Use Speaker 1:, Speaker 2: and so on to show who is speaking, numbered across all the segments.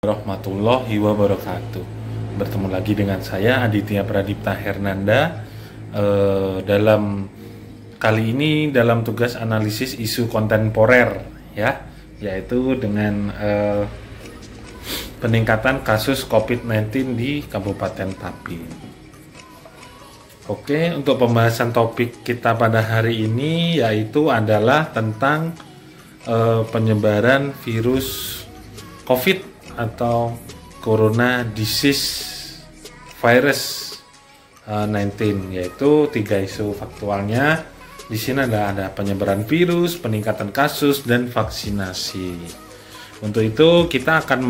Speaker 1: Warahmatullahi wabarakatuh. Bertemu lagi dengan saya Aditya Pradipta Hernanda dalam kali ini dalam tugas analisis isu kontemporer ya, yaitu dengan peningkatan kasus COVID-19 di Kabupaten Tapin. Oke, untuk pembahasan topik kita pada hari ini yaitu adalah tentang penyebaran virus COVID atau Corona Disease Virus 19, yaitu 3 isu faktualnya. Di sini ada penyebaran virus, peningkatan kasus, dan vaksinasi. Untuk itu kita akan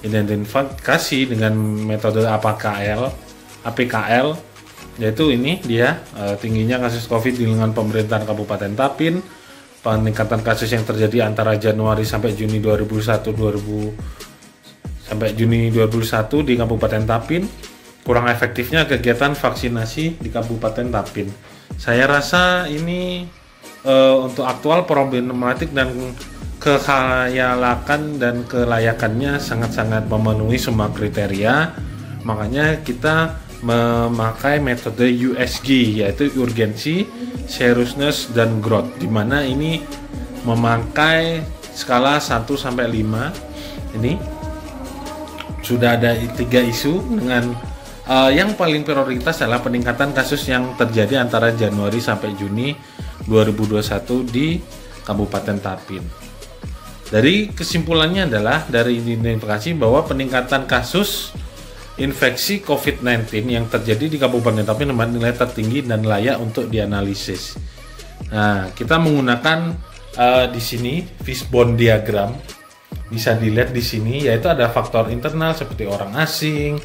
Speaker 1: mengidentifikasi dengan metode APKL, yaitu ini dia tingginya kasus COVID di lingkungan pemerintahan Kabupaten Tapin, peningkatan kasus yang terjadi antara Januari sampai Juni 2021 di Kabupaten Tapin, kurang efektifnya kegiatan vaksinasi di Kabupaten Tapin. Saya rasa ini untuk aktual problematik dan kekhayalakan dan kelayakannya sangat-sangat memenuhi semua kriteria. Makanya kita memakai metode USG, yaitu urgency, seriousness, dan growth, di mana ini memakai skala 1 sampai 5. Ini sudah ada 3 isu dengan yang paling prioritas adalah peningkatan kasus yang terjadi antara Januari sampai Juni 2021 di Kabupaten Tapin. Dari kesimpulannya adalah dari identifikasi bahwa peningkatan kasus infeksi COVID-19 yang terjadi di Kabupaten Tapin nilai tertinggi dan layak untuk dianalisis. Nah, kita menggunakan di sini fishbone diagram. Bisa dilihat di sini, yaitu ada faktor internal seperti orang asing,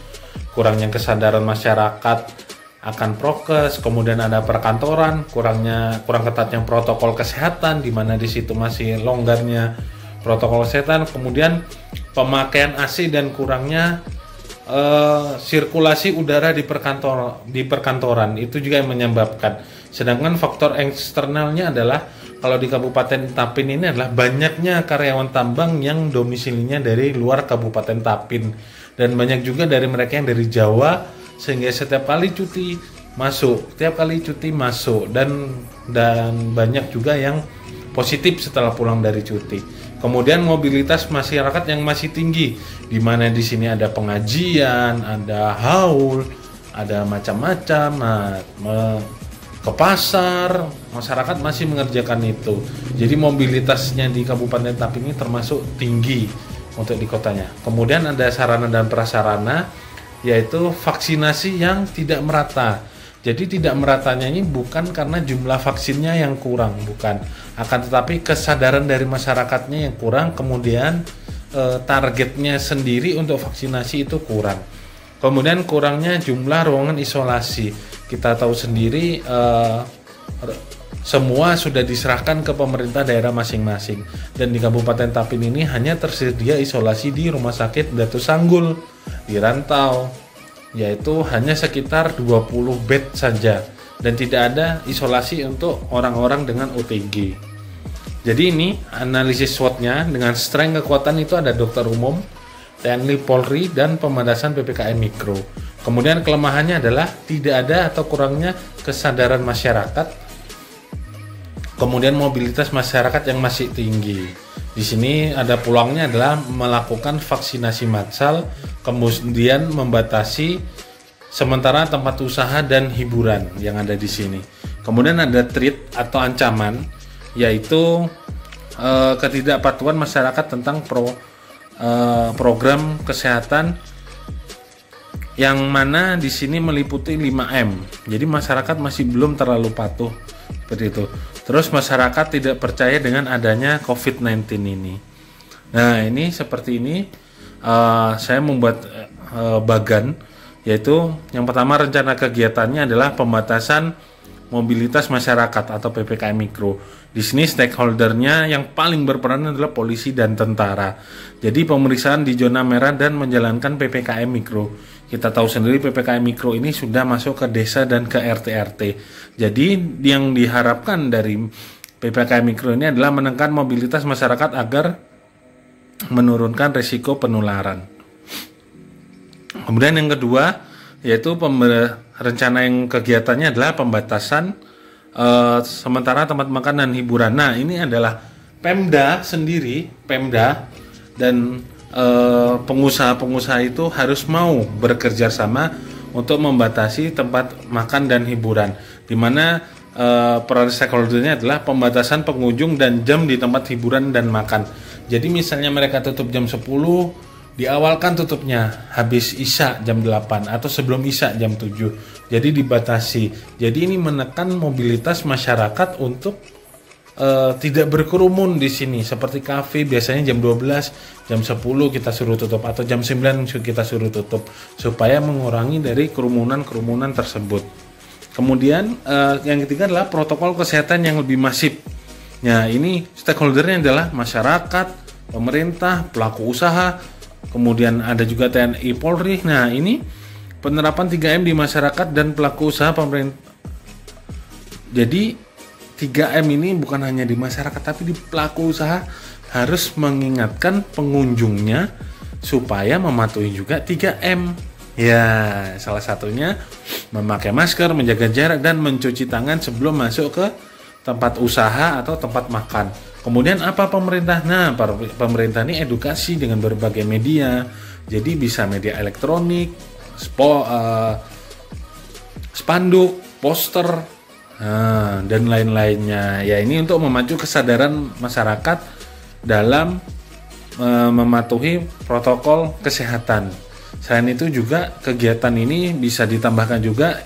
Speaker 1: kurangnya kesadaran masyarakat akan prokes, kemudian ada perkantoran, kurang ketatnya protokol kesehatan, di mana di situ masih longgarnya protokol kesehatan, kemudian pemakaian AC dan kurangnya sirkulasi udara di perkantoran itu juga yang menyebabkan. Sedangkan faktor eksternalnya adalah kalau di Kabupaten Tapin ini adalah banyaknya karyawan tambang yang domisilinya dari luar Kabupaten Tapin, dan banyak juga dari mereka yang dari Jawa, sehingga setiap kali cuti masuk dan banyak juga yang positif setelah pulang dari cuti. Kemudian mobilitas masyarakat yang masih tinggi, di mana di sini ada pengajian, ada haul, ada macam-macam. Ke pasar, masyarakat masih mengerjakan itu. Jadi mobilitasnya di Kabupaten Tapin ini termasuk tinggi untuk di kotanya. Kemudian ada sarana dan prasarana, yaitu vaksinasi yang tidak merata. Jadi tidak meratanya ini bukan karena jumlah vaksinnya yang kurang, bukan. Akan tetapi kesadaran dari masyarakatnya yang kurang, kemudian targetnya sendiri untuk vaksinasi itu kurang. Kemudian kurangnya jumlah ruangan isolasi. Kita tahu sendiri semua sudah diserahkan ke pemerintah daerah masing-masing, dan di Kabupaten Tapin ini hanya tersedia isolasi di Rumah Sakit Datu Sanggul di Rantau, yaitu hanya sekitar 20 bed saja, dan tidak ada isolasi untuk orang-orang dengan OTG. Jadi ini analisis SWOT-nya dengan strength kekuatan itu ada dokter umum, TNI Polri, dan pemadasan PPKM Mikro. Kemudian kelemahannya adalah tidak ada atau kurangnya kesadaran masyarakat, kemudian mobilitas masyarakat yang masih tinggi. Di sini ada peluangnya adalah melakukan vaksinasi massal, kemudian membatasi sementara tempat usaha dan hiburan yang ada di sini. Kemudian ada threat atau ancaman, yaitu ketidakpatuhan masyarakat tentang program kesehatan, yang mana di sini meliputi 5M. Jadi masyarakat masih belum terlalu patuh seperti itu. Terus masyarakat tidak percaya dengan adanya COVID-19 ini. Nah, ini seperti ini. Saya membuat bagan, yaitu yang pertama rencana kegiatannya adalah pembatasan mobilitas masyarakat atau PPKM Mikro. Di sini stakeholdernya yang paling berperan adalah polisi dan tentara. Jadi pemeriksaan di zona merah dan menjalankan PPKM Mikro. Kita tahu sendiri PPKM Mikro ini sudah masuk ke desa dan ke RT-RT. Jadi yang diharapkan dari PPKM Mikro ini adalah menekan mobilitas masyarakat agar menurunkan risiko penularan. Kemudian yang kedua yaitu rencana yang kegiatannya adalah pembatasan sementara tempat makan dan hiburan. Nah, ini adalah Pemda sendiri, Pemda dan pengusaha-pengusaha itu harus mau bekerja sama untuk membatasi tempat makan dan hiburan, di mana peran stakeholdernya adalah pembatasan pengunjung dan jam di tempat hiburan dan makan. Jadi misalnya mereka tutup jam 10, diawalkan tutupnya habis Isya jam 8 atau sebelum Isya jam 7. Jadi dibatasi. Jadi ini menekan mobilitas masyarakat untuk tidak berkerumun di sini. Seperti kafe biasanya jam 12, jam 10 kita suruh tutup atau jam 9 kita suruh tutup supaya mengurangi dari kerumunan-kerumunan tersebut. Kemudian yang ketiga adalah protokol kesehatan yang lebih masif. Nah, ini stakeholdernya adalah masyarakat, pemerintah, pelaku usaha, kemudian ada juga TNI Polri. Nah, ini penerapan 3M di masyarakat dan pelaku usaha pemerintah. Jadi 3M ini bukan hanya di masyarakat tapi di pelaku usaha harus mengingatkan pengunjungnya supaya mematuhi juga 3M. Ya, salah satunya memakai masker, menjaga jarak dan mencuci tangan sebelum masuk ke tempat usaha atau tempat makan. Kemudian apa pemerintah? Nah, pemerintah ini edukasi dengan berbagai media. Jadi bisa media elektronik, spanduk, poster, dan lain-lainnya. Ya, ini untuk memacu kesadaran masyarakat dalam mematuhi protokol kesehatan. Selain itu juga kegiatan ini bisa ditambahkan juga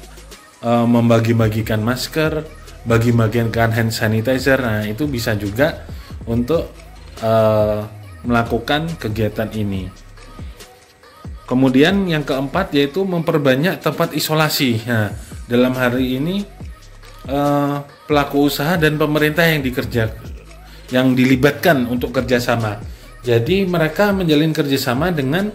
Speaker 1: membagi-bagikan masker, bagi-bagikan hand sanitizer. Nah, itu bisa juga untuk melakukan kegiatan ini. Kemudian yang keempat yaitu memperbanyak tempat isolasi. Nah, dalam hari ini pelaku usaha dan pemerintah yang dilibatkan untuk kerjasama. Jadi mereka menjalin kerjasama dengan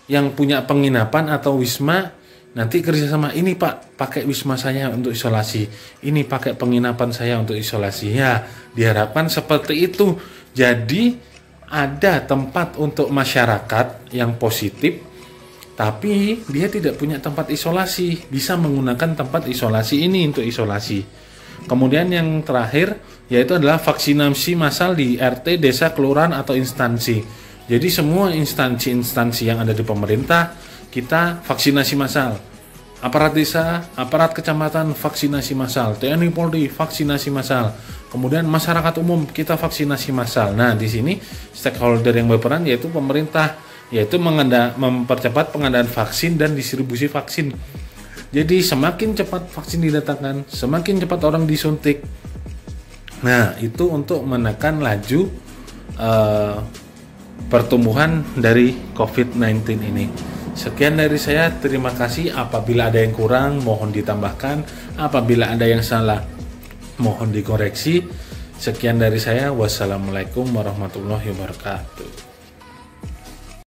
Speaker 1: yang punya penginapan atau wisma. Nanti kerjasama, ini Pak pakai wisma saya untuk isolasi, ini pakai penginapan saya untuk isolasi. Ya, diharapkan seperti itu. Jadi ada tempat untuk masyarakat yang positif, tapi dia tidak punya tempat isolasi, bisa menggunakan tempat isolasi ini untuk isolasi. Kemudian yang terakhir yaitu adalah vaksinasi massal di RT, desa, kelurahan atau instansi. Jadi semua instansi-instansi yang ada di pemerintah kita vaksinasi massal. Aparat desa, aparat kecamatan vaksinasi massal, TNI Polri vaksinasi massal. Kemudian masyarakat umum kita vaksinasi massal. Nah, di sini stakeholder yang berperan yaitu pemerintah, yaitu mempercepat pengadaan vaksin dan distribusi vaksin. Jadi semakin cepat vaksin didatangkan, semakin cepat orang disuntik. Nah, itu untuk menekan laju pertumbuhan dari COVID-19 ini. Sekian dari saya, terima kasih. Apabila ada yang kurang, mohon ditambahkan. Apabila ada yang salah, mohon dikoreksi. Sekian dari saya, wassalamualaikum warahmatullahi wabarakatuh.